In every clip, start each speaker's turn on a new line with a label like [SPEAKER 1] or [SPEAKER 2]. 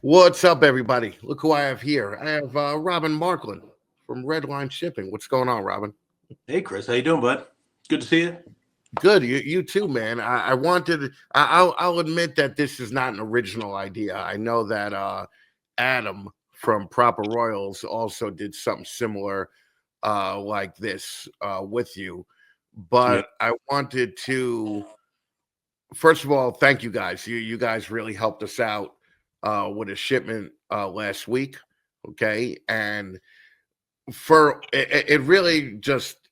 [SPEAKER 1] What's up, everybody? Look who I have here. I have Robyn Markland from Redline Shipping. What's going on, Robyn?
[SPEAKER 2] Hey, Chris, how you doing, bud? Good to see you.
[SPEAKER 1] Good. You too, man. I wanted. I'll admit that this is not an original idea. I know that Adam from Proper Royals also did something similar, like this, with you.
[SPEAKER 2] Yep.
[SPEAKER 1] But I wanted to first of all thank you guys. You guys really helped us out with a shipment last week. Okay, and for it really just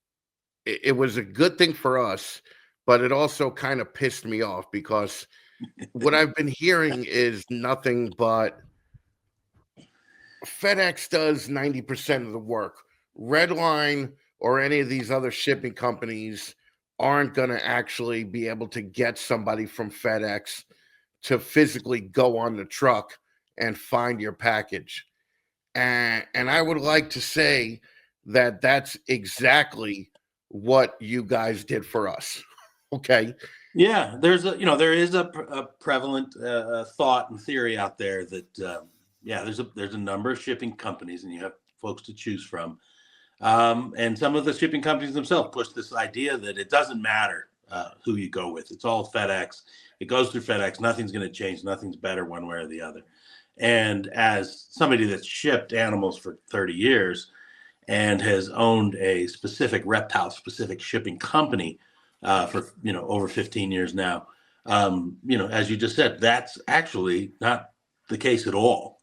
[SPEAKER 1] it was a good thing for us, but it also kind of pissed me off because what I've been hearing is nothing but FedEx does 90% of the work. Redline or any of these other shipping companies aren't going to actually be able to get somebody from FedEx to physically go on the truck and find your package. And I would like to say that that's exactly what you guys did for us. Okay.
[SPEAKER 2] Yeah, there is a prevalent thought and theory out there that there's a number of shipping companies, and you have folks to choose from, and some of the shipping companies themselves push this idea that it doesn't matter who you go with. It's all FedEx. It goes through FedEx. Nothing's going to change. Nothing's better one way or the other. And as somebody that's shipped animals for 30 years and has owned a specific reptile specific shipping company for over 15 years now, as you just said, that's actually not the case at all.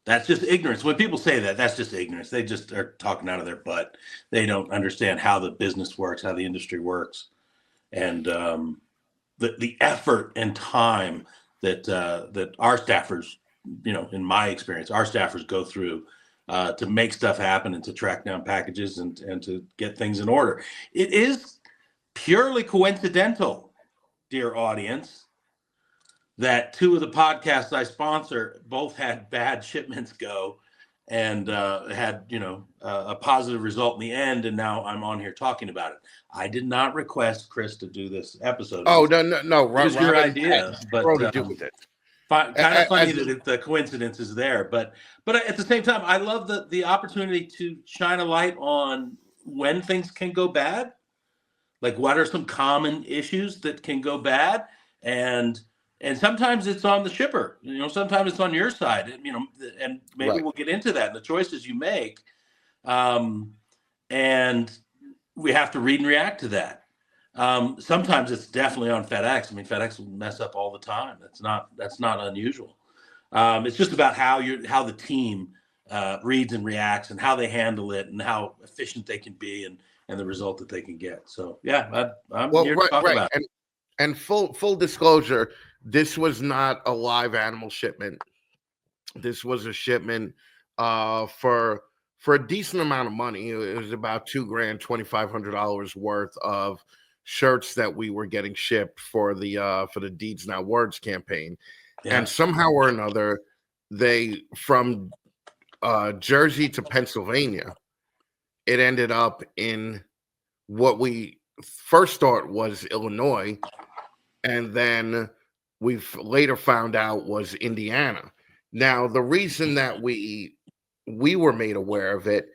[SPEAKER 2] That's just ignorance. When people say that, that's just ignorance. They just are talking out of their butt. They don't understand how the business works, how the industry works, and the effort and time that our staffers, in my experience, our staffers go through to make stuff happen and to track down packages and to get things in order. It is purely coincidental, dear audience, that two of the podcasts I sponsor both had bad shipments go and had a positive result in the end, and now I'm on here talking about it. I did not request Chris to do this episode.
[SPEAKER 1] Oh, no.
[SPEAKER 2] It was your idea, but
[SPEAKER 1] to do with it.
[SPEAKER 2] Kind of funny that the coincidence is there, but at the same time, I love the opportunity to shine a light on when things can go bad. Like, what are some common issues that can go bad, and sometimes it's on the shipper. Sometimes it's on your side. And maybe
[SPEAKER 1] Right.
[SPEAKER 2] we'll get into that and the choices you make, and we have to read and react to that. Sometimes it's definitely on FedEx. I mean, FedEx will mess up all the time. That's not unusual. It's just about how the team reads and reacts and how they handle it and how efficient they can be and the result that they can get. So yeah, I'm here to talk about it.
[SPEAKER 1] And full disclosure, this was not a live animal shipment. This was a shipment for a decent amount of money. It was about $2,000, $2,500 worth of shirts that we were getting shipped for the Deeds Not Words campaign.
[SPEAKER 2] Yeah.
[SPEAKER 1] And somehow or another, they from Jersey to Pennsylvania, it ended up in what we first thought was Illinois, and then we later found out was Indiana. Now, the reason that we were made aware of it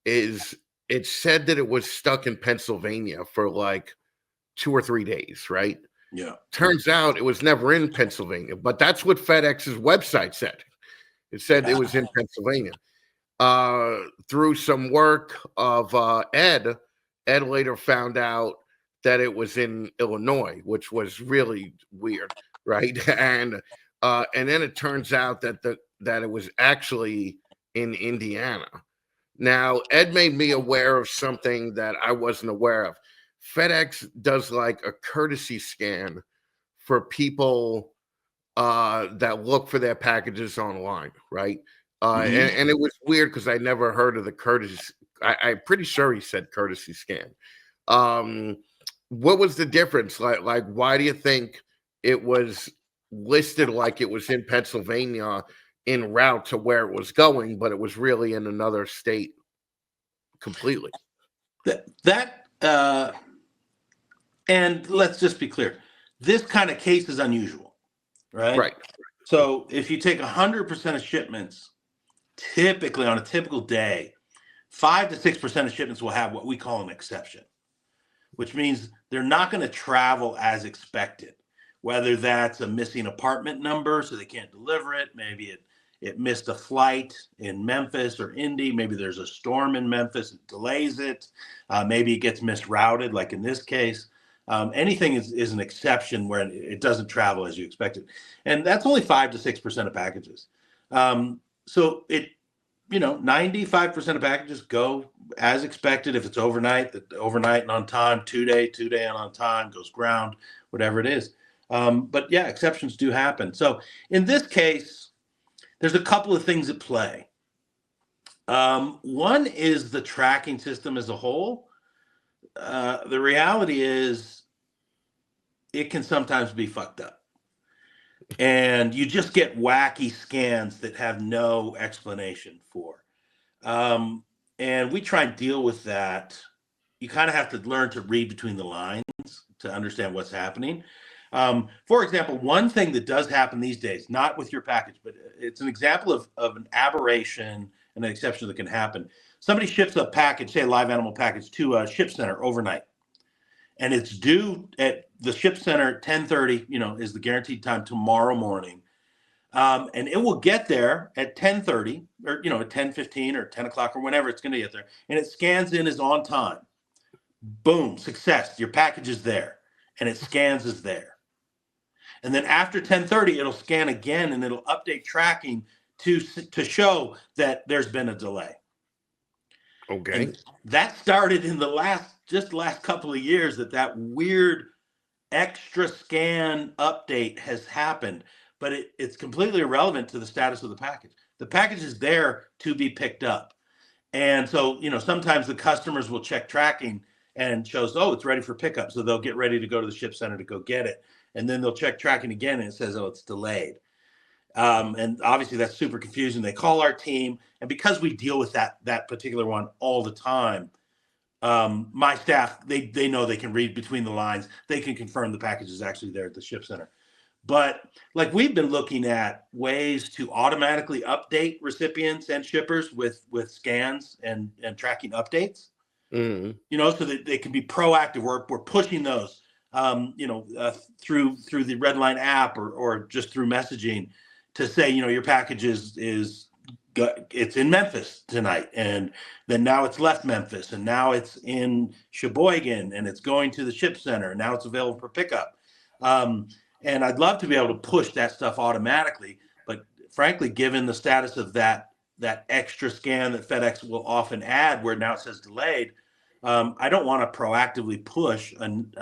[SPEAKER 1] is it said that it was stuck in Pennsylvania for like 2 or 3 days, right?
[SPEAKER 2] Yeah.
[SPEAKER 1] Turns out it was never in Pennsylvania, but that's what FedEx's website said. It said it was in Pennsylvania. Through some work of Ed later found out that it was in Illinois, which was really weird, right? And then it turns out that it was actually in Indiana. Now, Ed made me aware of something that I wasn't aware of. FedEx does like a courtesy scan for people that look for their packages online, right? And it was weird because I never heard of the courtesy. I'm pretty sure he said courtesy scan. What was the difference? Like, why do you think it was listed like it was in Pennsylvania en route to where it was going, but it was really in another state completely?
[SPEAKER 2] And let's just be clear. This kind of case is unusual, right?
[SPEAKER 1] Right.
[SPEAKER 2] So if you take 100% of shipments, typically on a typical day, 5 to 6% of shipments will have what we call an exception, which means they're not going to travel as expected, whether that's a missing apartment number, so they can't deliver it. Maybe it missed a flight in Memphis or Indy. Maybe there's a storm in Memphis, it delays it. Maybe it gets misrouted, like in this case. Anything is an exception where it doesn't travel as you expected. And that's only 5 to 6% of packages. So 95% of packages go as expected. If it's overnight and on time, 2-day and on time, goes ground, whatever it is. But yeah, exceptions do happen. So in this case, there's a couple of things at play. One is the tracking system as a whole. The reality is it can sometimes be fucked up. And you just get wacky scans that have no explanation for. And we try and deal with that. You kind of have to learn to read between the lines to understand what's happening. For example, one thing that does happen these days, not with your package, but it's an example of an aberration and an exception that can happen. Somebody ships a package, say a live animal package, to a ship center overnight. And it's due at the ship center at 10:30, is the guaranteed time tomorrow morning. And it will get there at 10:30 or, at 10:15 or 10 o'clock or whenever it's going to get there. And it scans in as on time. Boom, success. Your package is there and it scans as there. And then after 10:30, it'll scan again and it'll update tracking to show that there's been a delay.
[SPEAKER 1] Okay.
[SPEAKER 2] And that started in the last couple of years that weird extra scan update has happened, but it's completely irrelevant to the status of the package. The package is there to be picked up. And so, sometimes the customers will check tracking and shows, oh, it's ready for pickup. So they'll get ready to go to the ship center to go get it. And then they'll check tracking again and it says, oh, it's delayed. And obviously that's super confusing. They call our team. And because we deal with that particular one all the time, my staff, they know they can read between the lines. They can confirm the package is actually there at the ship center. But like we've been looking at ways to automatically update recipients and shippers with scans and tracking updates, so that they can be proactive. We're pushing those, through the Redline app or just through messaging to say, your package it's in Memphis tonight, and then now it's left Memphis, and now it's in Sheboygan, and it's going to the ship center, and now it's available for pickup. And I'd love to be able to push that stuff automatically, but frankly, given the status of that extra scan that FedEx will often add, where now it says delayed, I don't want to proactively push an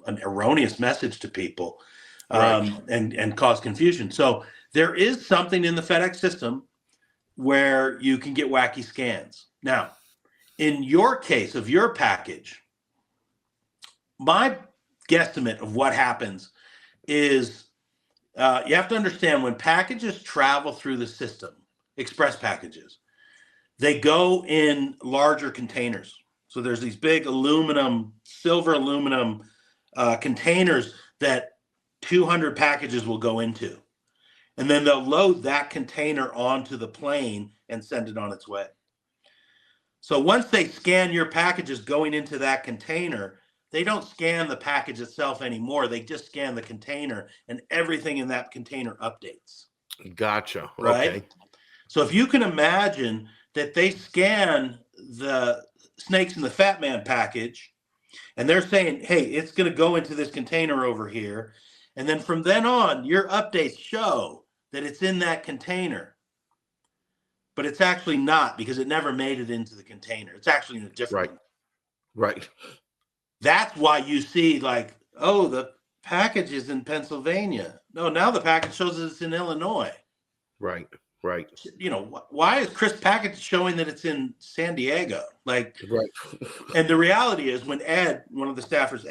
[SPEAKER 2] erroneous message to people, and cause confusion. So there is something in the FedEx system where you can get wacky scans. Now, in your case of your package, my guesstimate of what happens is you have to understand when packages travel through the system, express packages, they go in larger containers. So there's these big silver aluminum containers that 200 packages will go into. And then they'll load that container onto the plane and send it on its way. So once they scan your packages going into that container, they don't scan the package itself anymore. They just scan the container, and everything in that container updates.
[SPEAKER 1] Gotcha.
[SPEAKER 2] Right?
[SPEAKER 1] Okay.
[SPEAKER 2] So if you can imagine that they scan the snakes in the Fatman package, and they're saying, hey, it's going to go into this container over here. And then from then on, your updates show that it's in that container. But it's actually not, because it never made it into the container. It's actually in a different one.
[SPEAKER 1] Right.
[SPEAKER 2] That's why you see like, oh, the package is in Pennsylvania. No, now the package shows that it's in Illinois.
[SPEAKER 1] Right.
[SPEAKER 2] Why is Chris' package showing that it's in San Diego? Like,
[SPEAKER 1] right.
[SPEAKER 2] And the reality is when Ed, one of the staffers,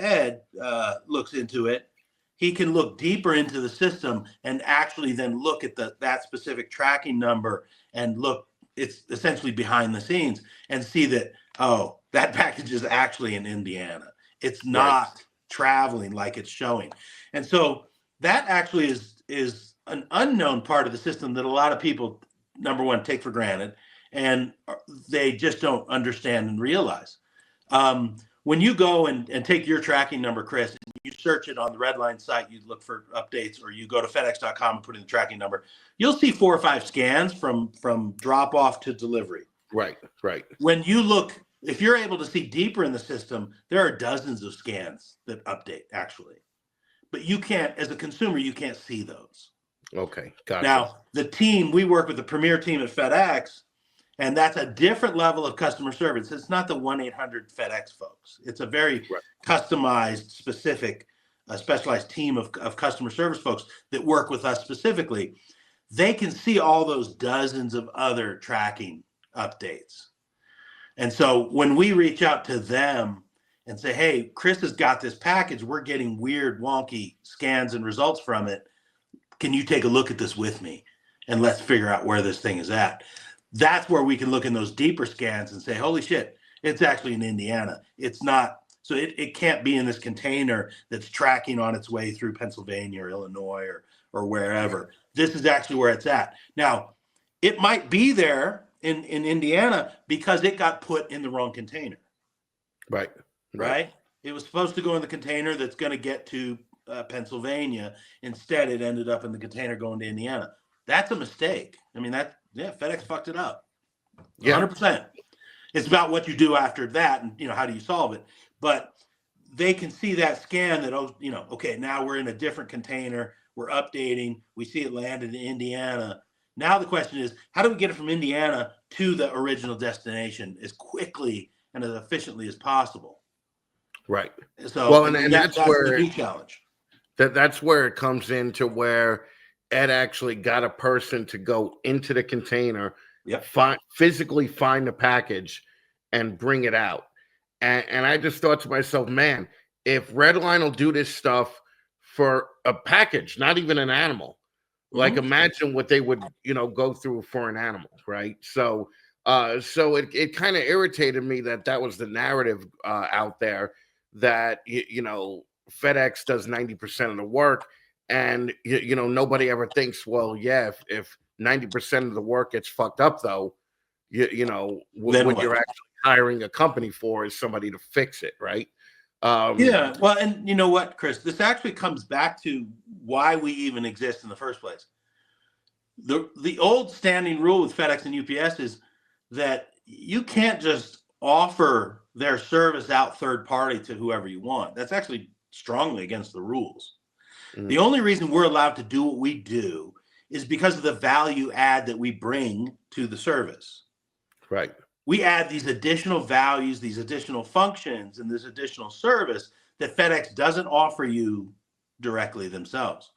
[SPEAKER 2] looks into it, he can look deeper into the system and actually then look at that specific tracking number and look, it's essentially behind the scenes, and see that, oh, that package is actually in Indiana. It's not traveling like it's showing. And so that actually is an unknown part of the system that a lot of people, number one, take for granted, and they just don't understand and realize. When you go and take your tracking number, Chris, and you search it on the Redline site, you look for updates, or you go to FedEx.com and put in the tracking number, you'll see 4 or 5 scans from drop off to delivery.
[SPEAKER 1] Right.
[SPEAKER 2] When you look, if you're able to see deeper in the system, there are dozens of scans that update actually, but you can't, as a consumer, you can't see those.
[SPEAKER 1] Okay, gotcha.
[SPEAKER 2] Now, the team, we work with the premier team at FedEx, and that's a different level of customer service. It's not the 1-800 FedEx folks. It's a very customized, specific, specialized team of customer service folks that work with us specifically. They can see all those dozens of other tracking updates. And so when we reach out to them and say, hey, Chris has got this package, we're getting weird, wonky scans and results from it. Can you take a look at this with me? And let's figure out where this thing is at. That's where we can look in those deeper scans and say, holy shit, it's actually in Indiana. It's not, so it can't be in this container that's tracking on its way through Pennsylvania or Illinois or wherever. This is actually where it's at. Now, it might be there in Indiana because it got put in the wrong container. Right? It was supposed to go in the container that's going to get to Pennsylvania. Instead, it ended up in the container going to Indiana. That's a mistake. I mean, FedEx fucked it up. 100%. It's about what you do after that, and how do you solve it. But they can see that scan that, okay, now we're in a different container. We're updating. We see it landed in Indiana. Now the question is, how do we get it from Indiana to the original destination as quickly and as efficiently as possible?
[SPEAKER 1] Right.
[SPEAKER 2] So,
[SPEAKER 1] well, and that's where
[SPEAKER 2] the key challenge.
[SPEAKER 1] That's where it comes into where Ed actually got a person to go into the container, physically find the package, and bring it out. And I just thought to myself, man, if Redline will do this stuff for a package, not even an animal, like imagine what they would, go through for an animal, right? So it kind of irritated me that was the narrative out there that FedEx does 90% of the work. And, nobody ever thinks, well, yeah, if 90% of the work gets fucked up, though, what you're actually hiring a company for is somebody to fix it, right?
[SPEAKER 2] Well, and you know what, Chris? This actually comes back to why we even exist in the first place. The old standing rule with FedEx and UPS is that you can't just offer their service out third party to whoever you want. That's actually strongly against the rules. The only reason we're allowed to do what we do is because of the value add that we bring to the service.
[SPEAKER 1] Right.
[SPEAKER 2] We add these additional values, these additional functions, and this additional service that FedEx doesn't offer you directly themselves.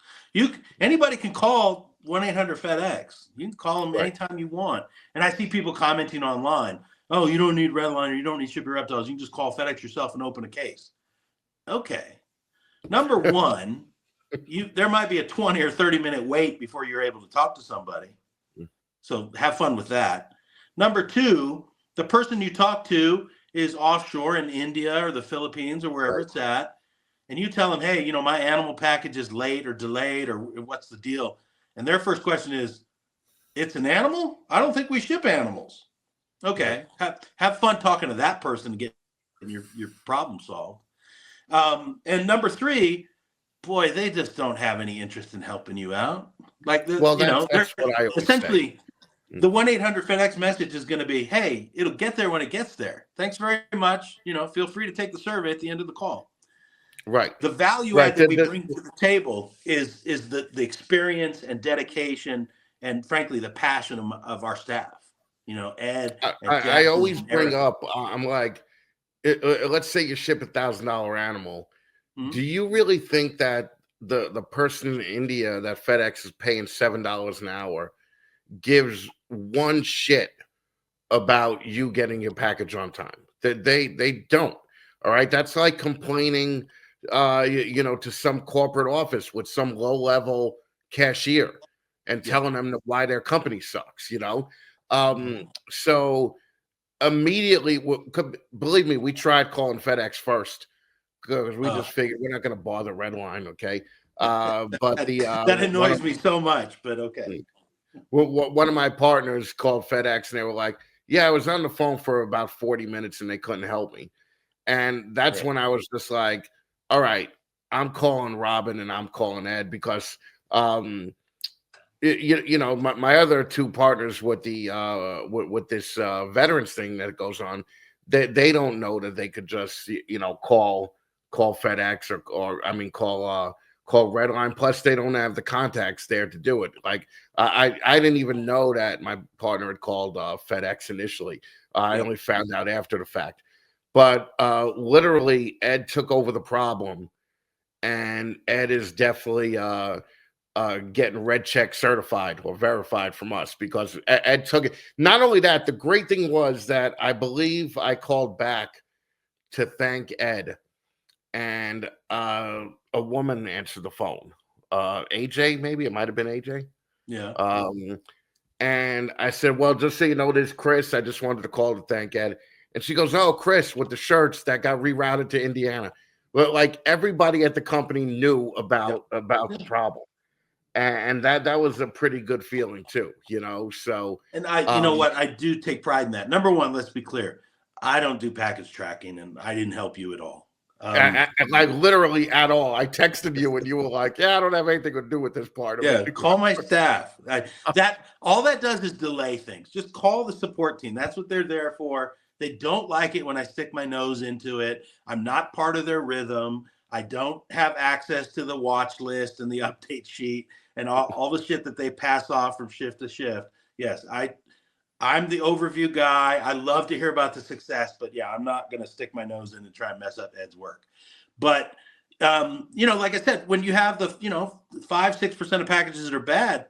[SPEAKER 2] Anybody can call 1-800 FedEx. You can call them anytime you want. And I see people commenting online, oh, you don't need Redline or you don't need Ship Your Reptiles. You can just call FedEx yourself and open a case. Okay. Number one, there might be a 20 or 30-minute wait before you're able to talk to somebody. So have fun with that. Number two, the person you talk to is offshore in India or the Philippines or wherever it's at. And you tell them, hey, my animal package is late or delayed or what's the deal? And their first question is, it's an animal? I don't think we ship animals. Okay. Have fun talking to that person to get your problem solved. And number three, boy, they just don't have any interest in helping you out. Like, that's what I essentially say. The 1-800 FedEx message is going to be, hey, it'll get there when it gets there. Thanks very much. Feel free to take the survey at the end of the call.
[SPEAKER 1] Right.
[SPEAKER 2] The value add that we bring to the table is the experience and dedication and, frankly, the passion of our staff. Ed.
[SPEAKER 1] I always bring up, I'm like, let's say you ship $1,000 animal. Do you really think that the person in India that FedEx is paying $7 an hour gives one shit about you getting your package on time? They don't. All right. That's like complaining, to some corporate office with some low-level cashier and telling them why their company sucks, So immediately, believe me, we tried calling FedEx first because we just figured we're not going to bother Redline, okay? But the
[SPEAKER 2] that annoys me so much, but okay.
[SPEAKER 1] One of my partners called FedEx and they were like, yeah, I was on the phone for about 40 minutes and they couldn't help me. And that's when I was just like, all right, I'm calling Robyn and I'm calling Ed because, my other two partners with the with this veterans thing that goes on, they don't know that they could just call FedEx call Redline. Plus, they don't have the contacts there to do it. Like I didn't even know that my partner had called FedEx initially. I only found out after the fact. But literally, Ed took over the problem, and Ed is definitely getting red check certified or verified from us because Ed took it. Not only that, the great thing was that I believe I called back to thank Ed, and a woman answered the phone. AJ, maybe it might have been AJ.
[SPEAKER 2] Yeah.
[SPEAKER 1] And I said, well, just so you know, this Chris. I just wanted to call to thank Ed. And she goes, oh, Chris, with the shirts that got rerouted to Indiana. Well, like everybody at the company knew about the problem. And that was a pretty good feeling too, So
[SPEAKER 2] and you know what, I do take pride in that. Number one, let's be clear, I don't do package tracking, and I didn't help you at all.
[SPEAKER 1] Like literally at all. I texted you and you were like, yeah, I don't have anything to do with this part of it.
[SPEAKER 2] Call my staff. That all that does is delay things. Just call the support team. That's what they're there for. They don't like it when I stick my nose into it. I'm not part of their rhythm. I don't have access to the watch list and the update sheet and all the shit that they pass off from shift to shift. Yes, I'm the overview guy. I love to hear about the success, but yeah, I'm not going to stick my nose in and try and mess up Ed's work. But like I said, when you have the 5-6% of packages that are bad,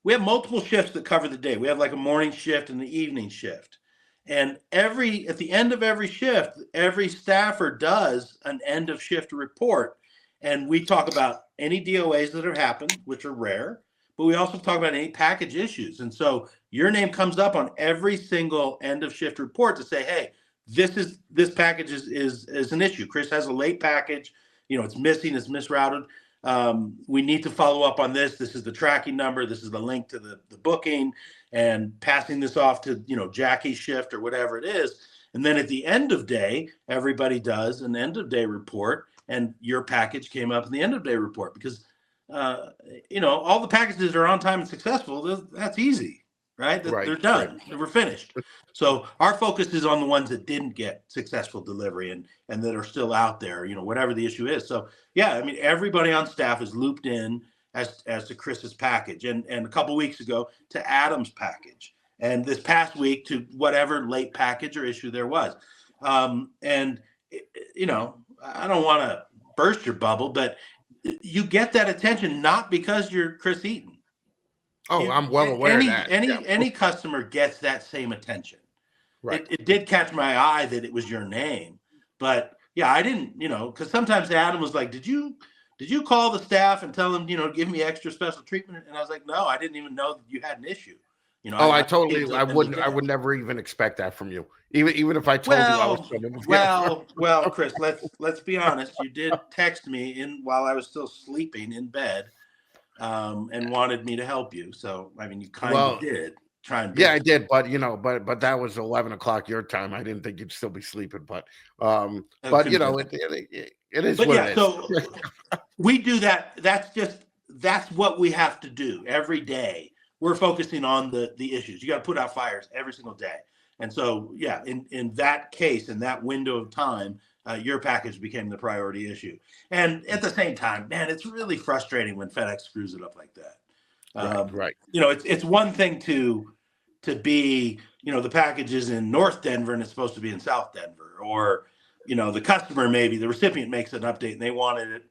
[SPEAKER 2] we have multiple shifts that cover the day. We have like a morning shift and the evening shift, and at the end of every shift, every staffer does an end of shift report, and we talk about any DOAs that have happened, which are rare. But we also talk about any package issues. And so your name comes up on every single end of shift report to say, hey, this package is an issue. Chris has a late package. It's missing, it's misrouted. We need to follow up on this. This is the tracking number. This is the link to the booking, and passing this off to, Jackie's shift or whatever it is. And then at the end of day, everybody does an end of day report, and your package came up in the end of day report because all the packages are on time and successful. That's easy, right? They're done. Right. We're finished. So our focus is on the ones that didn't get successful delivery and that are still out there, whatever the issue is. So yeah, I mean, everybody on staff is looped in as to Chris's package, and a couple of weeks ago to Adam's package, and this past week to whatever late package or issue there was. I don't want to burst your bubble, but you get that attention not because you're Chris Eaton.
[SPEAKER 1] Oh, I'm well aware of that.
[SPEAKER 2] Any customer gets that same attention.
[SPEAKER 1] Right.
[SPEAKER 2] It did catch my eye that it was your name, but yeah, I didn't, because sometimes Adam was like, did you call the staff and tell them, give me extra special treatment? And I was like, no, I didn't even know that you had an issue.
[SPEAKER 1] I would never even expect that from you. Even if I told you I was
[SPEAKER 2] well, Chris, let's be honest. You did text me while I was still sleeping in bed, and wanted me to help you. So I mean, you kind of did try and.
[SPEAKER 1] Yeah, I did, but but that was 11 o'clock your time. I didn't think you'd still be sleeping, but it is. But yeah,
[SPEAKER 2] so we do that. That's what we have to do every day. We're focusing on the issues. You got to put out fires every single day. And so, yeah, in that case, in that window of time, your package became the priority issue. And at the same time, man, it's really frustrating when FedEx screws it up like that.
[SPEAKER 1] Right.
[SPEAKER 2] It's one thing to be, the package is in North Denver and it's supposed to be in South Denver, or, the customer, maybe the recipient makes an update and they wanted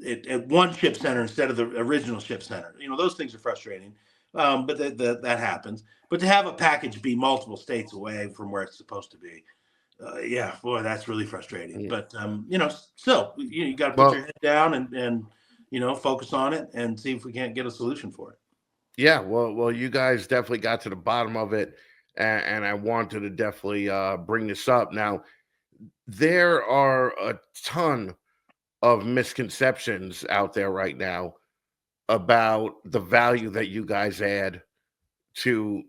[SPEAKER 2] it at one ship center instead of the original ship center. Those things are frustrating. But that happens. But to have a package be multiple states away from where it's supposed to be, yeah, boy, that's really frustrating. Yeah. But still, you got to put your head down and focus on it and see if we can't get a solution for it.
[SPEAKER 1] Yeah, well, you guys definitely got to the bottom of it, and I wanted to definitely bring this up. Now, there are a ton of misconceptions out there right now about the value that you guys add to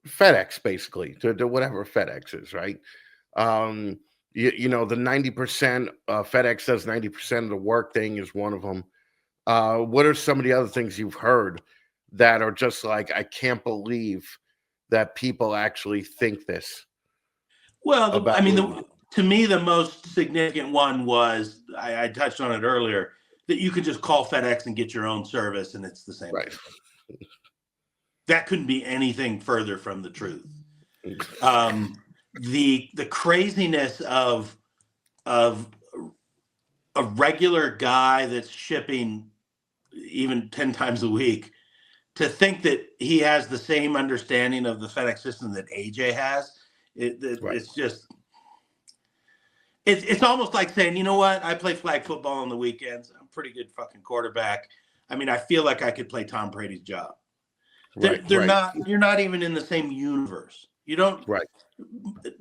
[SPEAKER 1] FedEx, basically, to whatever FedEx is, right? You know, the 90% FedEx does 90% of the work thing is one of them. What are some of the other things you've heard that are just like, I can't believe that people actually think this
[SPEAKER 2] Well,
[SPEAKER 1] about
[SPEAKER 2] to me, the most significant one was I touched on it earlier, that you could just call FedEx and get your own service, and it's the same
[SPEAKER 1] right?
[SPEAKER 2] thing. That couldn't be anything further from the truth. The craziness of a regular guy that's shipping even 10 times a week, to think that he has the same understanding of the FedEx system that AJ has,
[SPEAKER 1] Right.
[SPEAKER 2] it's just, it's almost like saying, you know what, I play flag football on the weekends. I'm a pretty good fucking quarterback. I mean, I feel like I could play Tom Brady's job. They're not, you're not even in the same universe. You don't,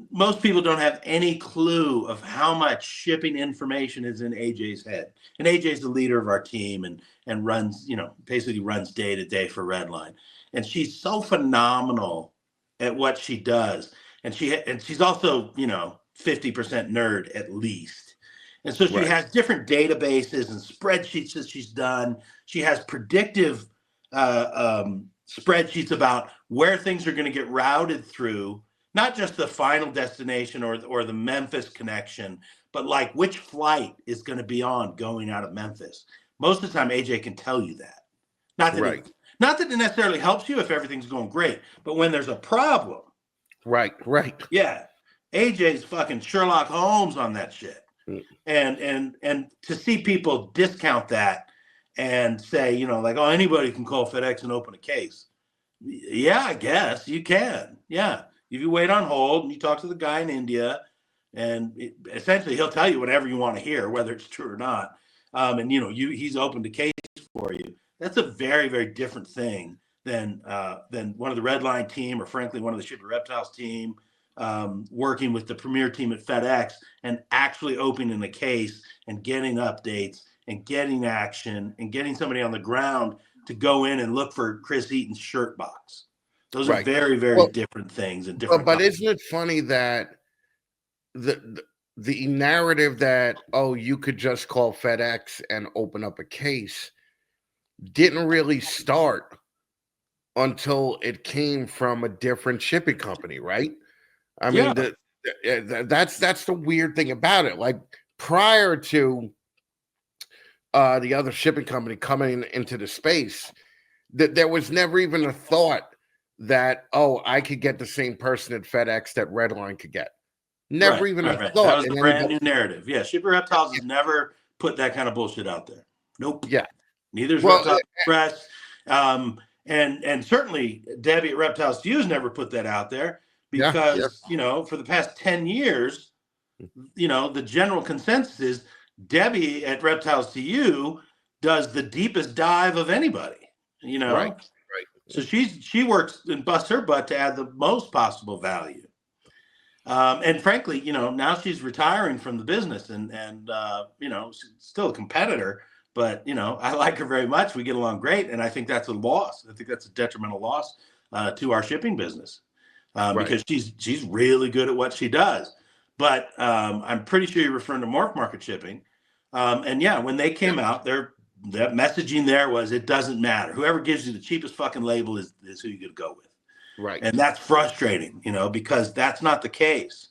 [SPEAKER 2] most people don't have any clue of how much shipping information is in AJ's head. And AJ's the leader of our team and runs, you know, basically runs day to day for Redline. And she's so phenomenal at what she does. And she's also, you know, 50% nerd at least. And so she has different databases and spreadsheets that she's done. She has predictive spreadsheets about where things are going to get routed through, not just the final destination or the Memphis connection, but like which flight is going to be on going out of Memphis. Most of the time, AJ can tell you that. Not that it necessarily helps you if everything's going great, but when there's a problem.
[SPEAKER 1] Right.
[SPEAKER 2] Yeah. AJ's fucking Sherlock Holmes on that shit. And to see people discount that and say, you know, like, oh, anybody can call FedEx and open a case. Yeah, I guess you can. Yeah. If you wait on hold and you talk to the guy in India, and essentially he'll tell you whatever you want to hear, whether it's true or not. And you know, he's opened a case for you. That's a very, very different thing than one of the Redline team, or frankly, one of the Shipper Reptiles team, working with the premier team at FedEx and actually opening the case and getting updates and getting action and getting somebody on the ground to go in and look for Chris Eaton's shirt box. Those are very, very different things and different.
[SPEAKER 1] But isn't it funny that the narrative that, oh, you could just call FedEx and open up a case didn't really start until it came from a different shipping company, right? I mean, that's the weird thing about it. Like, prior to the other shipping company coming into the space, that there was never even a thought that, oh, I could get the same person at FedEx that Redline could get. Never even a thought.
[SPEAKER 2] That was the brand new narrative. Yeah, Shipper Reptiles has never put that kind of bullshit out there. Nope.
[SPEAKER 1] Yeah.
[SPEAKER 2] Neither's Reptile Express. And certainly Debbie at Reptiles to Use never put that out there because, you know, for the past 10 years, you know, the general consensus is Debbie at Reptiles to You does the deepest dive of anybody, you know?
[SPEAKER 1] Right.
[SPEAKER 2] So she works and busts her butt to add the most possible value. And frankly, you know, now she's retiring from the business and you know, she's still a competitor, but, you know, I like her very much. We get along great. And I think that's a loss. I think that's a detrimental loss to our shipping business because she's really good at what she does. But I'm pretty sure you're referring to Morph Market Shipping. And yeah, when they came out, that messaging there was, it doesn't matter. Whoever gives you the cheapest fucking label is who you're going to go with.
[SPEAKER 1] Right.
[SPEAKER 2] And that's frustrating, you know, because that's not the case.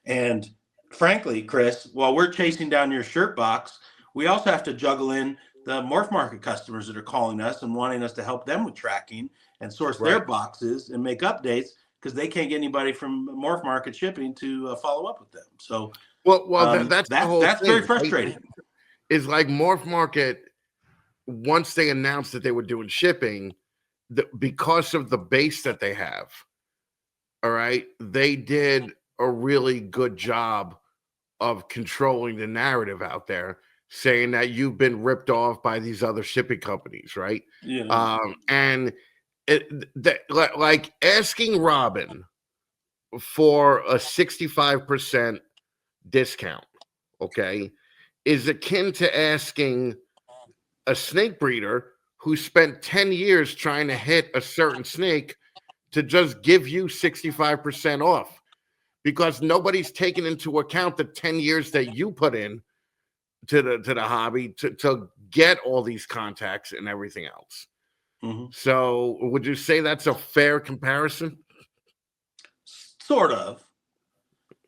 [SPEAKER 2] And frankly, Chris, while we're chasing down your shirt box, we also have to juggle in the Morph Market customers that are calling us and wanting us to help them with tracking and source their boxes and make updates because they can't get anybody from Morph Market Shipping to follow up with them. So,
[SPEAKER 1] that's the whole thing,
[SPEAKER 2] very frustrating.
[SPEAKER 1] It's like Morph Market, once they announced that they were doing shipping, because of the base that they have, all right, they did a really good job of controlling the narrative out there, saying that you've been ripped off by these other shipping companies, right?
[SPEAKER 2] Yeah.
[SPEAKER 1] And like asking Robyn for a 65% discount, okay, is akin to asking a snake breeder who spent 10 years trying to hit a certain snake to just give you 65% off, because nobody's taken into account the 10 years that you put in to the hobby to get all these contacts and everything else.
[SPEAKER 2] Mm-hmm.
[SPEAKER 1] So would you say that's a fair comparison?
[SPEAKER 2] Sort of.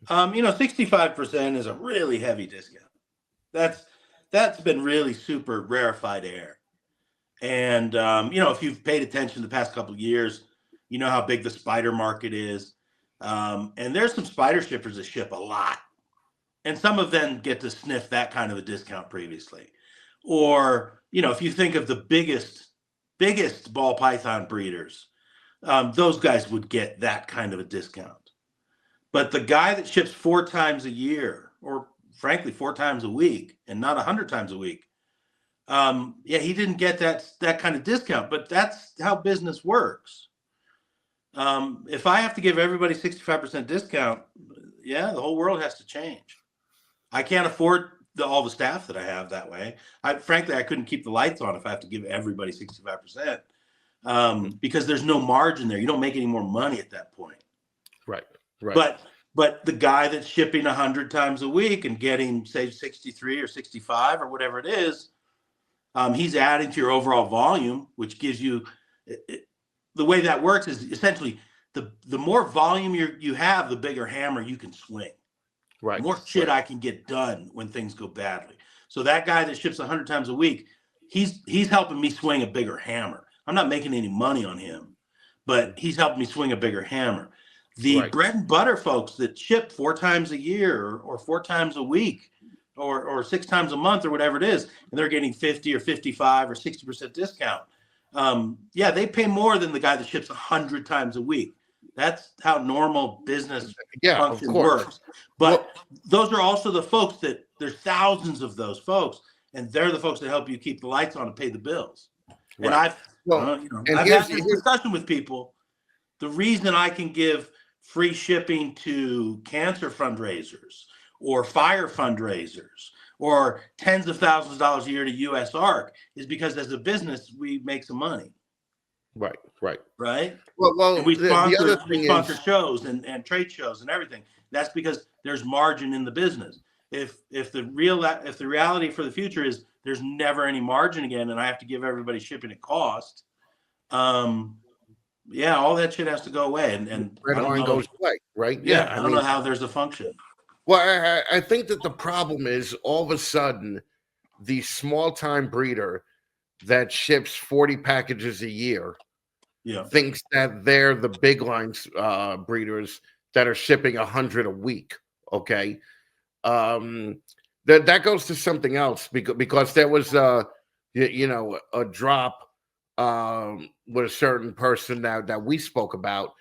[SPEAKER 2] 65% is a really heavy discount. That's been really super rarefied air. And if you've paid attention the past couple of years, you know how big the spider market is. And there's some spider shippers that ship a lot. And some of them get to sniff that kind of a discount previously. Or, if you think of the biggest ball python breeders, those guys would get that kind of a discount. But the guy that ships 4 times a year, or frankly, 4 times a week, and not 100 times a week, he didn't get that kind of discount. But that's how business works. If I have to give everybody 65% discount, the whole world has to change. I can't afford all the staff that I have that way. Frankly, I couldn't keep the lights on if I have to give everybody 65%, because there's no margin there. You don't make any more money at that point.
[SPEAKER 1] Right. Right.
[SPEAKER 2] But the guy that's shipping 100 times a week and getting, say, 63 or 65 or whatever it is, he's adding to your overall volume, which gives you the way that works is essentially the more volume you have, the bigger hammer you can swing.
[SPEAKER 1] Right.
[SPEAKER 2] The more shit I can get done when things go badly. So that guy that ships 100 times a week, he's helping me swing a bigger hammer. I'm not making any money on him, but he's helping me swing a bigger hammer. The bread and butter folks that ship 4 times a year or 4 times a week or 6 times a month or whatever it is, and they're getting 50 or 55 or 60% discount. They pay more than the guy that ships 100 times a week. That's how normal business function works. But those are also the folks that there's thousands of those folks, and they're the folks that help you keep the lights on and pay the bills. Right. And I've had this discussion with people. The reason I can give free shipping to cancer fundraisers or fire fundraisers or tens of thousands of dollars a year to US ARC is because as a business, we make some money. Right. Well, and we sponsor shows and trade shows and everything. That's because there's margin in the business. If the reality for the future is there's never any margin again, and I have to give everybody shipping at cost, all that shit has to go away. And
[SPEAKER 1] Redline goes away, right?
[SPEAKER 2] I don't know how there's a function.
[SPEAKER 1] Well, I think that the problem is all of a sudden the small-time breeder that ships 40 packages a year thinks that they're the big lines breeders that are shipping 100 a week. Okay. That goes to something else because there was a drop with a certain person that we spoke about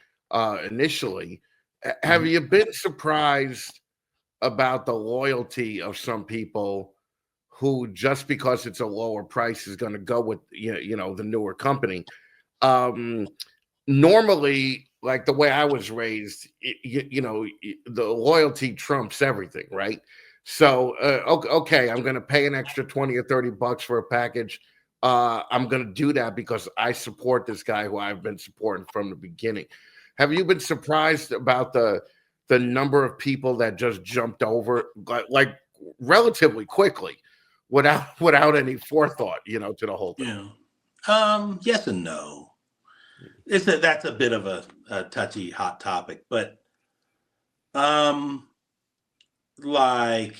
[SPEAKER 1] initially. Have you been surprised about the loyalty of some people who, just because it's a lower price, is going to go with the newer company? Normally, like the way I was raised, the loyalty trumps everything, right? So, okay, I'm going to pay an extra 20 or 30 bucks for a package. I'm going to do that because I support this guy who I've been supporting from the beginning. Have you been surprised about the number of people that just jumped over like relatively quickly without any forethought, to the whole thing?
[SPEAKER 2] Yes and no. That's a bit of a touchy, hot topic, but like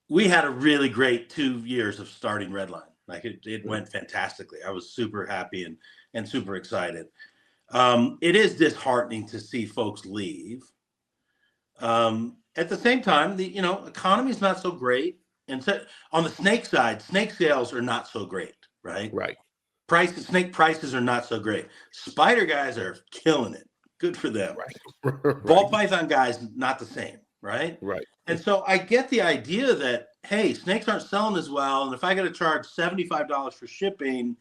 [SPEAKER 2] we had a really great 2 years of starting Redline. Like it went fantastically. I was super happy and super excited. It is disheartening to see folks leave. At the same time, the economy is not so great, and so on the snake side, snake sales are not so great, right?
[SPEAKER 1] Right.
[SPEAKER 2] Snake prices are not so great. Spider guys are killing it. Good for them.
[SPEAKER 1] Right.
[SPEAKER 2] Ball python guys, not the same, right?
[SPEAKER 1] Right.
[SPEAKER 2] And so I get the idea that, hey, snakes aren't selling as well, and if I got to charge $75 for shipping,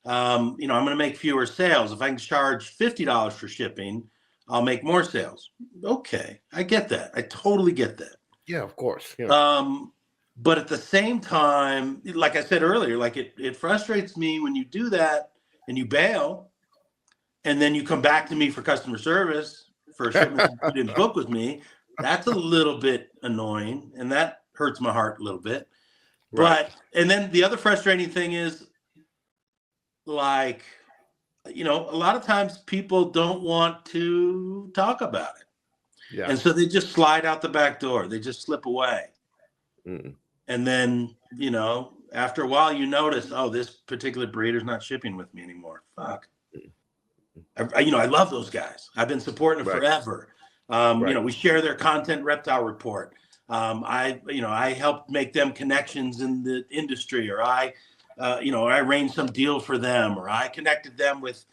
[SPEAKER 2] I'm going to make fewer sales. If I can charge $50 for shipping, I'll make more sales. Okay, I get that. I totally get that.
[SPEAKER 1] Yeah, of course. Yeah.
[SPEAKER 2] But at the same time, like I said earlier, like it frustrates me when you do that and you bail, and then you come back to me for customer service for a shipment that you didn't book with me. That's a little bit annoying, and that hurts my heart a little bit.
[SPEAKER 1] Right.
[SPEAKER 2] But and then the other frustrating thing is, like, a lot of times people don't want to talk about it.
[SPEAKER 1] Yeah.
[SPEAKER 2] And so they just slide out the back door. They just slip away.
[SPEAKER 1] Mm.
[SPEAKER 2] And then, after a while you notice, oh, this particular breeder's not shipping with me anymore. Fuck. I love those guys. I've been supporting them forever.
[SPEAKER 1] Right.
[SPEAKER 2] We share their content Reptile report. I helped make them connections in the industry, or I arranged some deal for them, or I connected them with,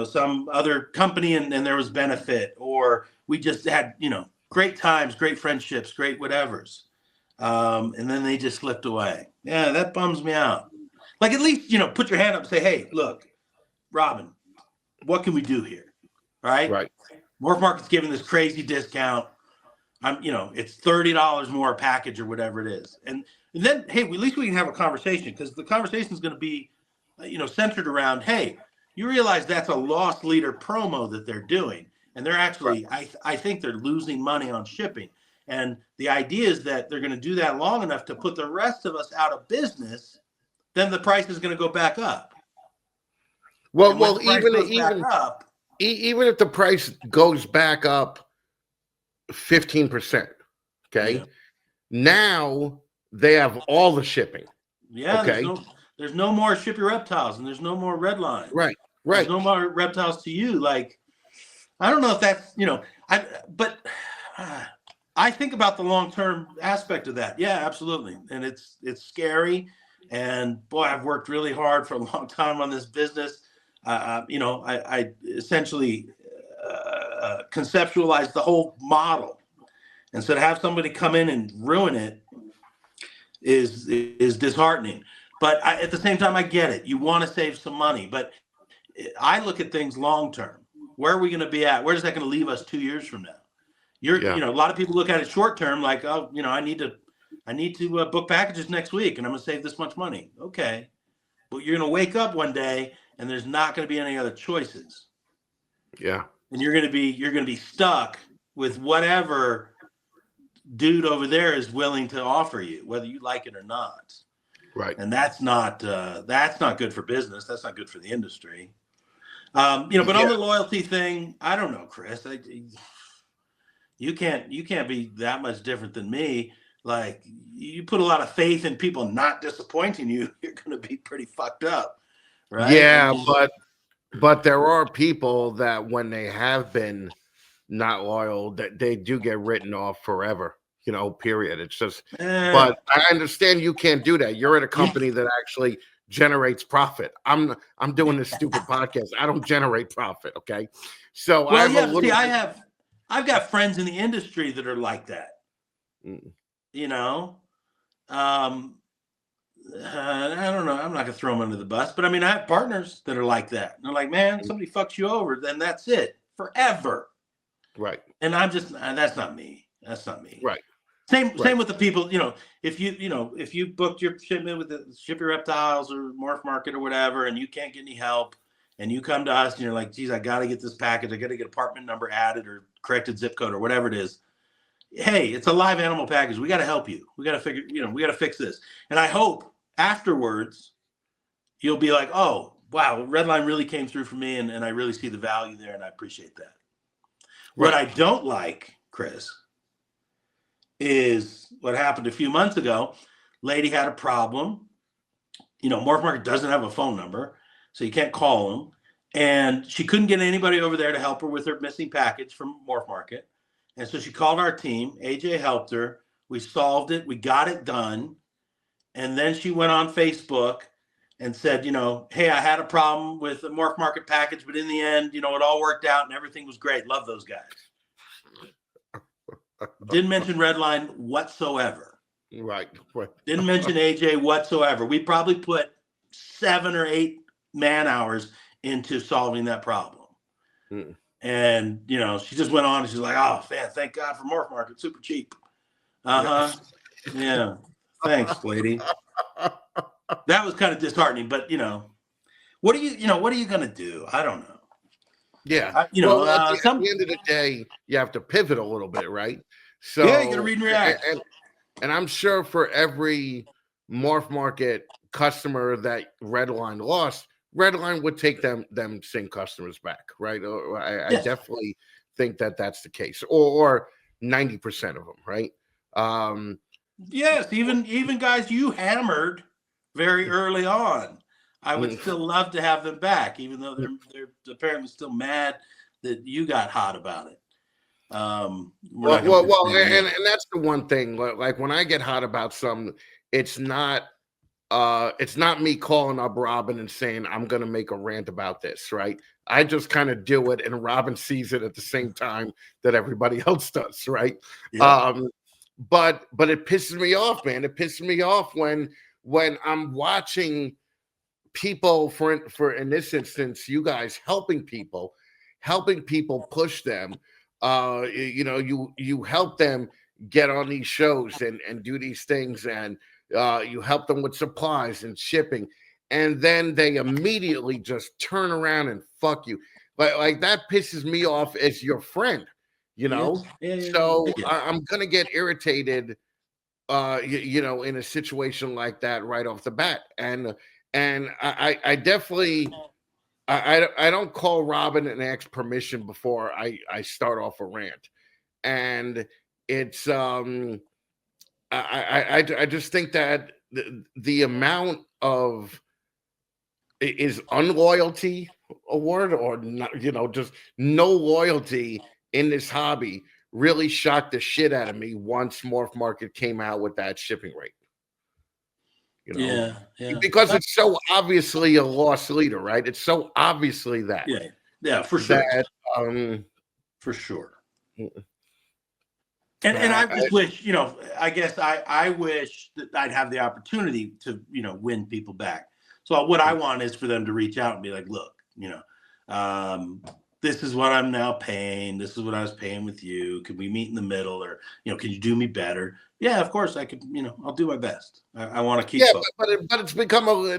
[SPEAKER 2] some other company and there was benefit, or we just had, great times, great friendships, great whatevers. And then they just slipped away. Yeah, that bums me out. Like, at least, put your hand up and say, hey, look, Robyn, what can we do here? All right.
[SPEAKER 1] Right.
[SPEAKER 2] Morph Market's giving this crazy discount. It's $30 more a package or whatever it is. And then, hey, at least we can have a conversation, because the conversation is going to be, centered around, hey, you realize that's a loss leader promo that they're doing. And they're actually, I think they're losing money on shipping. And the idea is that they're going to do that long enough to put the rest of us out of business. Then the price is going to go back up.
[SPEAKER 1] Well,
[SPEAKER 2] even
[SPEAKER 1] if the price goes back up 15%, okay, now they have all the shipping.
[SPEAKER 2] Yeah,
[SPEAKER 1] okay,
[SPEAKER 2] there's no more Ship Your Reptiles, and there's no more Redline.
[SPEAKER 1] Right.
[SPEAKER 2] There's no more Reptiles to You. Like, I don't know if that's I think about the long-term aspect of that. Yeah, absolutely, and it's scary. And boy, I've worked really hard for a long time on this business. I essentially conceptualized the whole model, and so to have somebody come in and ruin it is disheartening. But at the same time, I get it. You want to save some money, but I look at things long term. Where are we going to be at? Where is that going to leave us 2 years from now? A lot of people look at it short term, like, oh, I need to book packages next week, and I'm going to save this much money. Okay, but you're going to wake up one day and there's not going to be any other choices.
[SPEAKER 1] Yeah,
[SPEAKER 2] and you're going to be stuck with whatever dude over there is willing to offer you, whether you like it or not.
[SPEAKER 1] Right.
[SPEAKER 2] And that's not good for business. That's not good for the industry. But on the loyalty thing, I don't know, Chris. You can't be that much different than me. Like, you put a lot of faith in people not disappointing you, you're going to be pretty fucked up, right?
[SPEAKER 1] Yeah, but there are people that when they have been not loyal, that they do get written off forever. Period. It's just, but I understand you can't do that. You're at a company that actually generates profit. I'm doing this stupid podcast. I don't generate profit. Okay. So
[SPEAKER 2] I've got friends in the industry that are like that. I don't know. I'm not gonna throw them under the bus, but I mean, I have partners that are like that. And they're like, man, somebody fucks you over, then that's it forever.
[SPEAKER 1] Right.
[SPEAKER 2] And I'm just, that's not me. That's not me.
[SPEAKER 1] Right.
[SPEAKER 2] Same with the people, if you booked your shipment with the Ship Your Reptiles or Morph Market or whatever, and you can't get any help, and you come to us and you're like, geez, I got to get this package. I got to get apartment number added or corrected zip code or whatever it is. Hey, it's a live animal package. We got to help you. We got to we got to fix this. And I hope afterwards you'll be like, oh, wow, Redline really came through for me, and I really see the value there, and I appreciate that. Right. What I don't like, Chris, is what happened a few months ago. Lady had a problem. Morph Market doesn't have a phone number, so you can't call them. And she couldn't get anybody over there to help her with her missing package from Morph Market. And so she called our team. AJ helped her. We solved it. We got it done. And then she went on Facebook and said, hey, I had a problem with the Morph Market package, but in the end, it all worked out and everything was great. Love those guys. Didn't mention Redline whatsoever.
[SPEAKER 1] Right.
[SPEAKER 2] Didn't mention AJ whatsoever. We probably put 7 or 8 man hours into solving that problem. And, she just went on and she's like, oh, man, thank God for Morph Market. Super cheap. Yeah. Thanks, lady. That was kind of disheartening, but what are you gonna do? I don't know.
[SPEAKER 1] Yeah. At the end of the day, you have to pivot a little bit, right? So
[SPEAKER 2] yeah, you gotta read and react.
[SPEAKER 1] And I'm sure for every Morph Market customer that Redline lost, Redline would take them same customers back, right? I definitely think that's the case, or 90% of them, right?
[SPEAKER 2] Yes, even guys you hammered very early on, I would still love to have them back, even though they're apparently still mad that you got hot about it.
[SPEAKER 1] And that's the one thing. Like when I get hot about something, it's not me calling up Robyn and saying I'm gonna make a rant about this, right? I just kind of do it, and Robyn sees it at the same time that everybody else does, right?
[SPEAKER 2] Yeah.
[SPEAKER 1] But it pisses me off, man. It pisses me off when I'm watching people, for in this instance, you guys helping people push them. You help them get on these shows and do these things, and you help them with supplies and shipping, and then they immediately just turn around and fuck you. Like that pisses me off as your friend, so I'm gonna get irritated in a situation like that right off the bat. And I definitely I don't call Robyn and ask permission before I start off a rant. And it's I just think that the amount of is unloyalty a word, or not, just no loyalty in this hobby really shocked the shit out of me once Morph Market came out with that shipping rate.
[SPEAKER 2] Yeah.
[SPEAKER 1] Because it's so obviously a loss leader, right? It's so obviously that.
[SPEAKER 2] Yeah, for sure.
[SPEAKER 1] For sure.
[SPEAKER 2] And I just wish, I guess I wish that I'd have the opportunity to, win people back. So what I want is for them to reach out and be like, look, this is what I'm now paying. This is what I was paying with you. Could we meet in the middle, or, can you do me better? Yeah, of course I could, I'll do my best. I want to keep.
[SPEAKER 1] Yeah, but it's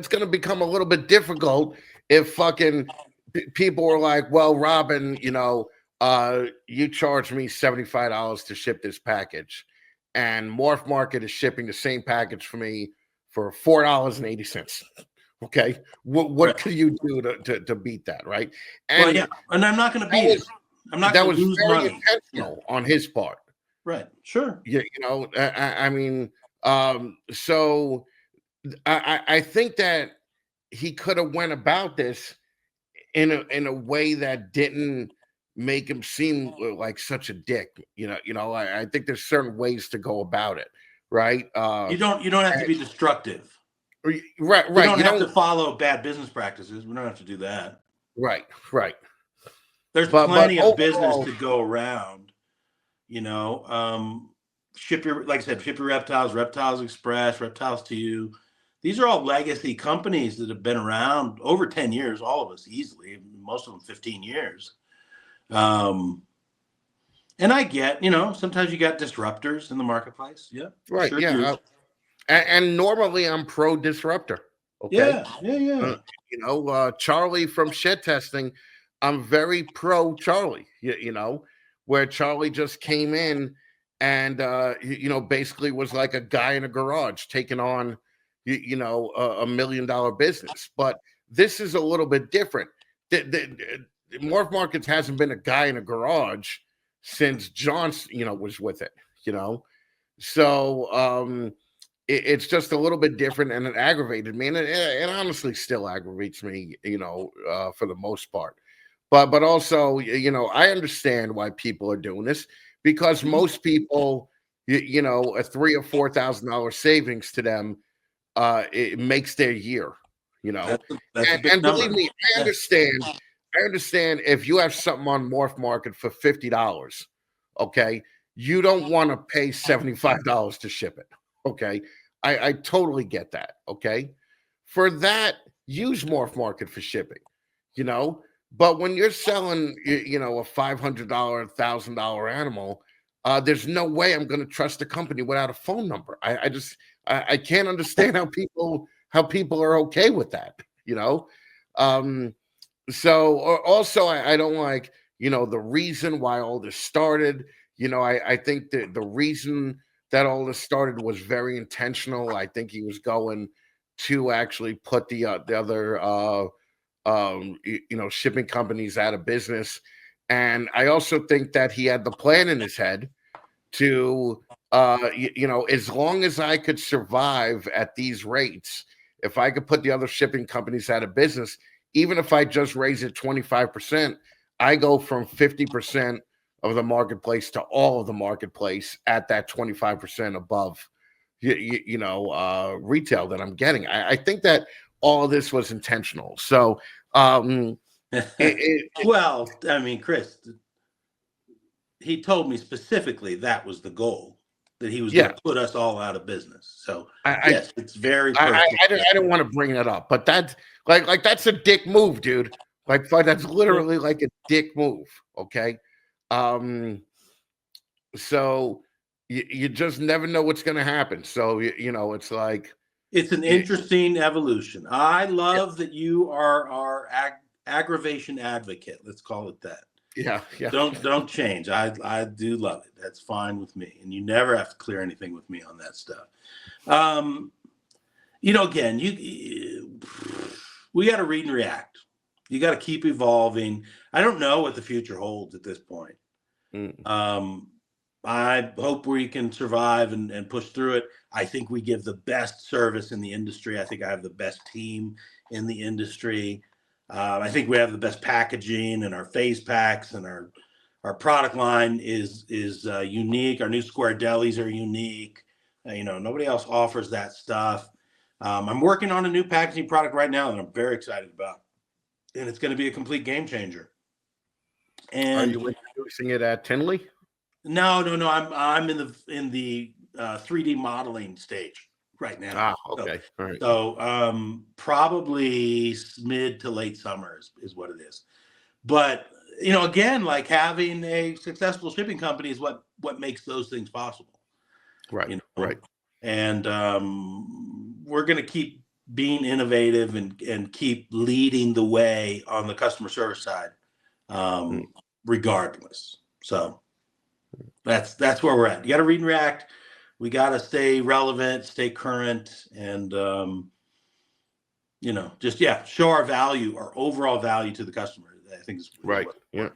[SPEAKER 1] going to become a little bit difficult if fucking people are like, well, Robyn, you charged me $75 to ship this package, and Morph Market is shipping the same package for me for $4.80. Okay, what can you do to beat that, right?
[SPEAKER 2] And and I'm not going to beat it. I'm not going to lose money.
[SPEAKER 1] Intentional on his part,
[SPEAKER 2] right? Sure.
[SPEAKER 1] I mean, so I think that he could have went about this in a way that didn't make him seem like such a dick. I think there's certain ways to go about it, right?
[SPEAKER 2] You don't have to be destructive.
[SPEAKER 1] Right.
[SPEAKER 2] You don't have to follow bad business practices. We don't have to do that.
[SPEAKER 1] Right.
[SPEAKER 2] There's plenty of business to go around. Ship your Reptiles Express, Reptiles to You. These are all legacy companies that have been around over 10 years, all of us easily, most of them 15 years. And I get, sometimes you got disruptors in the marketplace. Yeah.
[SPEAKER 1] Right. Sure. And normally I'm pro disruptor. Okay.
[SPEAKER 2] Yeah.
[SPEAKER 1] Charlie from Shed Testing, I'm very pro Charlie, where Charlie just came in and, basically was like a guy in a garage taking on, a $1 million business. But this is a little bit different. Morph Markets hasn't been a guy in a garage since John, was with it, So, it's just a little bit different, and it aggravated me, and it honestly still aggravates me, for the most part. But also, I understand why people are doing this, because most people, a $3,000 or $4,000 savings to them, it makes their year.
[SPEAKER 2] That's
[SPEAKER 1] and believe me, I understand. I understand if you have something on Morph Market for $50, okay, you don't want to pay $75 to ship it. Okay, I totally get that. Okay, for that, use Morph Market for shipping, But when you're selling, a $500, $1,000 animal, there's no way I'm going to trust a company without a phone number. I can't understand how people are okay with that, you know. So also I don't like, you know, the reason why all this started. You know, I think that the reason that all this started was very intentional. I think he was going to actually put the other shipping companies out of business. And I also think that he had the plan in his head to as long as I could survive at these rates, if I could put the other shipping companies out of business, even if I just raise it 25%, I go from 50% of the marketplace to all of the marketplace at that 25% above retail that I'm getting. I think that all of this was intentional. So
[SPEAKER 2] well, I mean, Chris, he told me specifically that was the goal, that he was going to put us all out of business. So yes, it's very personal.
[SPEAKER 1] I don't want to bring that up, but that's like that's a dick move, dude. Like that's literally like a dick move. Okay. So you just never know what's going to happen. So it's like
[SPEAKER 2] it's an interesting evolution. I love that you are our aggravation advocate. Let's call it that.
[SPEAKER 1] Yeah.
[SPEAKER 2] Don't change. I do love it. That's fine with me. And you never have to clear anything with me on that stuff. Again, we got to read and react. You got to keep evolving. I don't know what the future holds at this point. I hope we can survive and push through it. I think we give the best service in the industry. I think I have the best team in the industry. I think we have the best packaging, and our face packs and our product line is unique. Our new square delis are unique. Nobody else offers that stuff. I'm working on a new packaging product right now that I'm very excited about, and it's going to be a complete game changer. And
[SPEAKER 1] are you introducing it at Tinley?
[SPEAKER 2] No. I'm in the 3D modeling stage right now.
[SPEAKER 1] Okay. All right.
[SPEAKER 2] So probably mid to late summer is what it is. But again, like having a successful shipping company is what makes those things possible.
[SPEAKER 1] Right. Right.
[SPEAKER 2] And we're going to keep being innovative and keep leading the way on the customer service side, regardless. So that's where we're at. You got to read and react. We got to stay relevant, stay current, and show our value, our overall value to the customer. I think is
[SPEAKER 1] right. Yeah.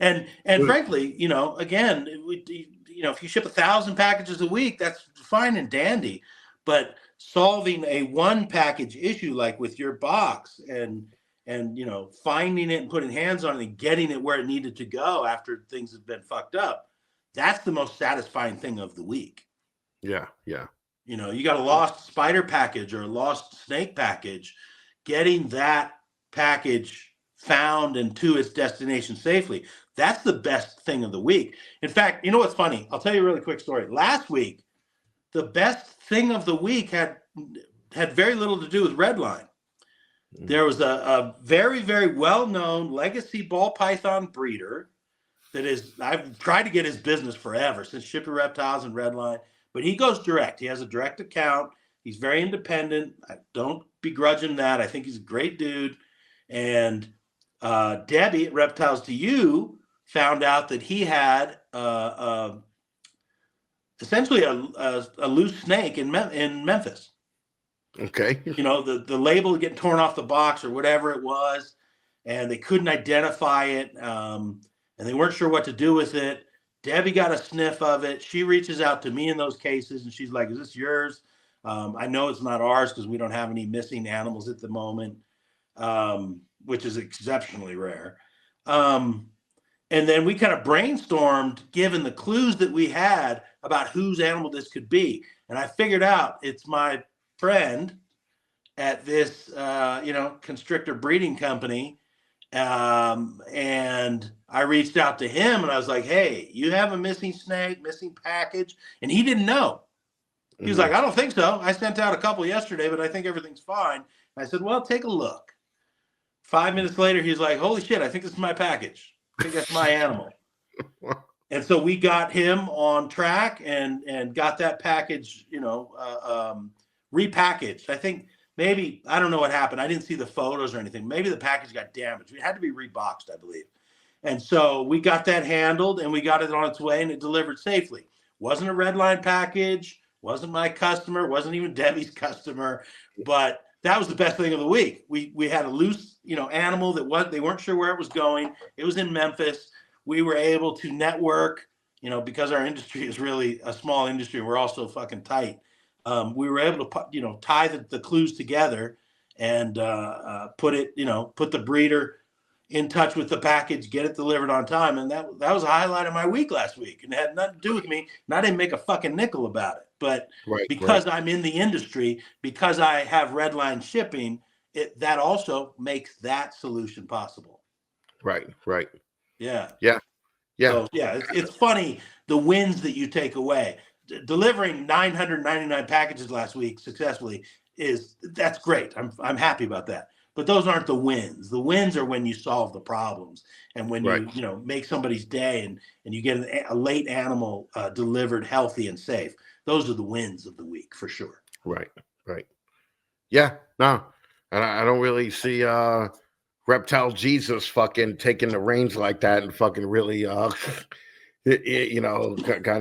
[SPEAKER 2] And frankly, again, if you ship 1,000 packages a week, that's fine and dandy. But solving a one package issue like with your box and finding it and putting hands on it and getting it where it needed to go after things have been fucked up, that's the most satisfying thing of the week.
[SPEAKER 1] Yeah.
[SPEAKER 2] You got a lost spider package or a lost snake package, getting that package found and to its destination safely. That's the best thing of the week. In fact, you know what's funny? I'll tell you a really quick story. Last week, the best thing of the week had very little to do with Redline. There was a very, very well-known legacy ball python breeder I've tried to get his business forever, since Shipping Reptiles and Redline, but he goes direct. He has a direct account. He's very independent. I don't begrudge him that. I think he's a great dude. And Debbie at Reptiles to You found out that he had essentially a loose snake in Memphis.
[SPEAKER 1] Okay.
[SPEAKER 2] The label getting torn off the box or whatever it was, and they couldn't identify it, and they weren't sure what to do with it. Debbie got a sniff of it. She reaches out to me in those cases, and she's like, "Is this yours?" I know it's not ours because we don't have any missing animals at the moment, which is exceptionally rare. And then we kind of brainstormed, given the clues that we had about whose animal this could be. And I figured out it's my friend at this, constrictor breeding company. And I reached out to him and I was like, "Hey, you have a missing snake, missing package?" And he didn't know. He was like, "I don't think so. I sent out a couple yesterday, but I think everything's fine." And I said, "Well, take a look." 5 minutes later, he's like, "Holy shit, I think this is my package. I think that's my animal." And so we got him on track and got that package, repackaged. I think maybe, I don't know what happened. I didn't see the photos or anything. Maybe the package got damaged. It had to be reboxed, I believe. And so we got that handled and we got it on its way and it delivered safely. Wasn't a Redline package, wasn't my customer, wasn't even Debbie's customer, but that was the best thing of the week. We had a loose, animal that they weren't sure where it was going. It was in Memphis. We were able to network, because our industry is really a small industry. We're also fucking tight. We were able to, tie the clues together and put the breeder in touch with the package, get it delivered on time. And that was a highlight of my week last week. And it had nothing to do with me. And I didn't make a fucking nickel about it. But because I'm in the industry, because I have Redline shipping, that also makes that solution possible.
[SPEAKER 1] Right.
[SPEAKER 2] Yeah.
[SPEAKER 1] Yeah.
[SPEAKER 2] So, it's funny, the wins that you take away. Delivering 999 packages last week successfully that's great. I'm happy about that. But those aren't the wins. The wins are when you solve the problems and when you make somebody's day and you get a late animal delivered healthy and safe. Those are the wins of the week for sure.
[SPEAKER 1] Right. Yeah, no, and I don't really see Reptile Jesus fucking taking the reins like that and fucking really kind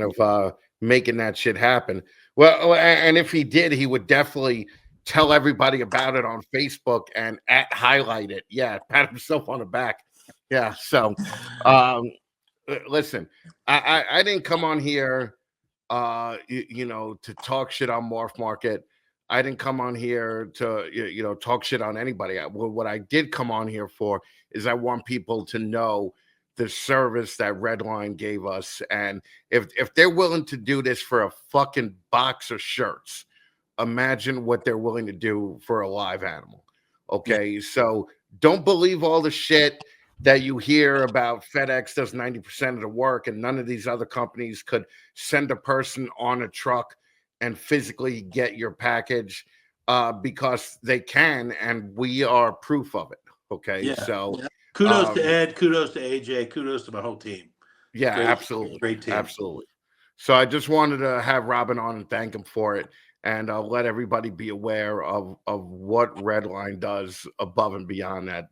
[SPEAKER 1] of making that shit happen. Well, and if he did, he would definitely tell everybody about it on Facebook and highlight it. Yeah, pat himself on the back. Yeah. So, listen, I didn't come on here, to talk shit on Morph Market. I didn't come on here to, talk shit on anybody. What I did come on here for is I want people to know the service that Redline gave us, and if they're willing to do this for a fucking box of shirts, imagine what they're willing to do for a live animal. Okay, so don't believe all the shit that you hear about FedEx does 90% of the work and none of these other companies could send a person on a truck and physically get your package, because they can, and we are proof of it. Okay, so
[SPEAKER 2] kudos to Ed, kudos to AJ, kudos to my whole team.
[SPEAKER 1] Yeah, absolutely. Great team. Absolutely. So I just wanted to have Robyn on and thank him for it, and let everybody be aware of what Redline does above and beyond that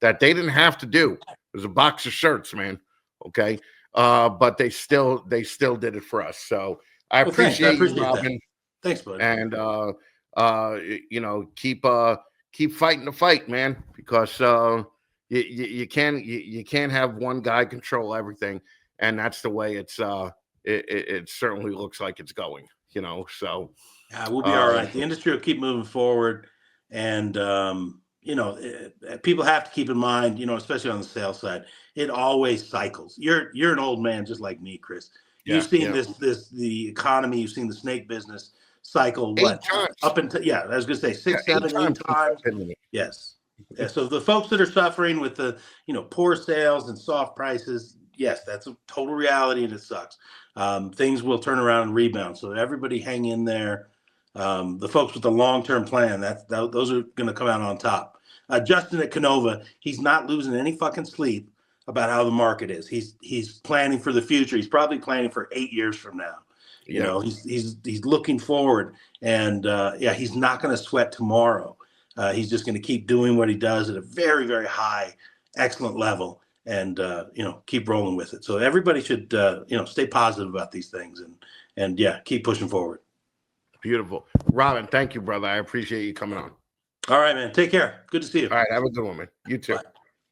[SPEAKER 1] that they didn't have to do. It was a box of shirts, man. Okay. But they still did it for us. So I appreciate you, Robyn.
[SPEAKER 2] Thanks, buddy.
[SPEAKER 1] And keep fighting the fight, man, because you can't have one guy control everything, and that's the way it certainly looks like it's going. So
[SPEAKER 2] yeah, we'll be all right. The industry will keep moving forward, and people have to keep in mind, especially on the sales side, it always cycles. You're an old man just like me, Chris. You've seen the economy. You've seen the snake business cycle. What up until I was gonna say 6, 7, 8 times. Yes. Yeah, so the folks that are suffering with the poor sales and soft prices, yes, that's a total reality and it sucks. Things will turn around and rebound. So everybody hang in there. The folks with the long-term plan, those are going to come out on top. Justin at Canova, he's not losing any fucking sleep about how the market is. He's planning for the future. He's probably planning for 8 years from now. He's looking forward, and he's not going to sweat tomorrow. He's just going to keep doing what he does at a very, very high, excellent level, and keep rolling with it. So everybody should stay positive about these things, and keep pushing forward.
[SPEAKER 1] Beautiful. Robyn, thank you, brother. I appreciate you coming on.
[SPEAKER 2] All right, man. Take care. Good to see you.
[SPEAKER 1] All right. Have a good one, man. You too.
[SPEAKER 2] Bye.